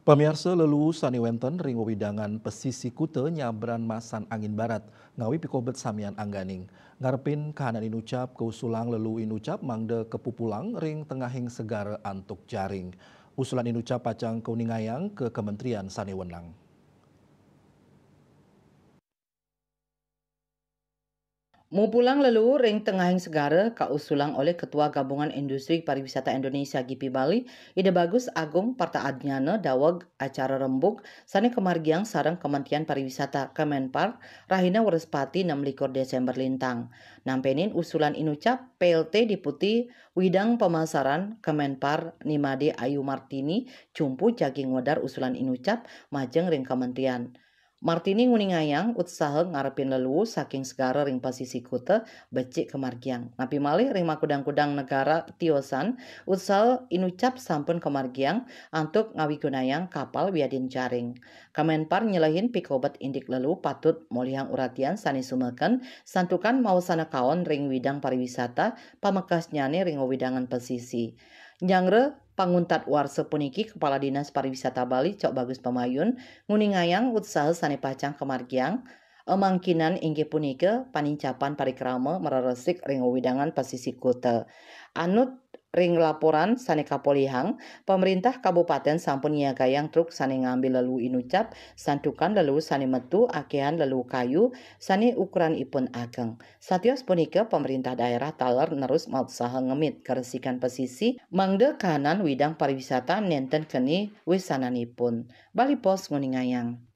Pemirsa lelu sani wenten ring wewidangan pesisi kute nyabran masan angin barat ngawi pikobet samian angganing. Ngarepin kahanan inucap keusulang lelu inucap mangde kepupulang ring tengahing segara antuk jaring. Usulan inucap pacang keuningayang ke Kementerian Sani Wenang. Mau pulang lalu ring tengahing segara kausulang oleh Ketua Gabungan Industri Pariwisata Indonesia GIPI Bali, Ide Bagus Agung Parta Adnyana dawag acara rembuk sane kemargiang sareng Kementerian Pariwisata Kemenpar Rahina Warespati 6 Desember lintang. Nampenin usulan inucap PLT Diputi Widang Pemasaran Kemenpar Nimade Ayu Martini cumpu jaging wedar usulan inucap majeng ring kementerian. Martini nguningayang usaha ngarepin lelu saking segara ring pasisi kute becik kemargiang. Napi malih ring makudang-kudang negara tiosan usaha inucap sampun kemargiang antuk ngawigunayang kapal wiadin jaring. Kemenpar nyelahin pikobat indik lelu patut molihang uratian sani sumeken santukan mau sana kaon ring widang pariwisata pamekas nyane ring widangan pesisi. Nyangre panguntat warsa puniki Kepala Dinas Pariwisata Bali Cok Bagus Pamayun nguningayang usaha sane pacang kemargiang emangkinan inggih punika panincapan parikrama mereresik ring widangan pasisi kute. Anut ring laporan sane kapolihang, pemerintah kabupaten sampun nyiagayang truk sane ngambil lelu inucap santukan lelu sane metu akehan lelu kayu sane ukuran ipun ageng. Satios punika pemerintah daerah taler nerus mausaha ngemit keresikan pesisi mangde kahanan widang pariwisata nenten keni wisananipun. Bali Pos nguningayang.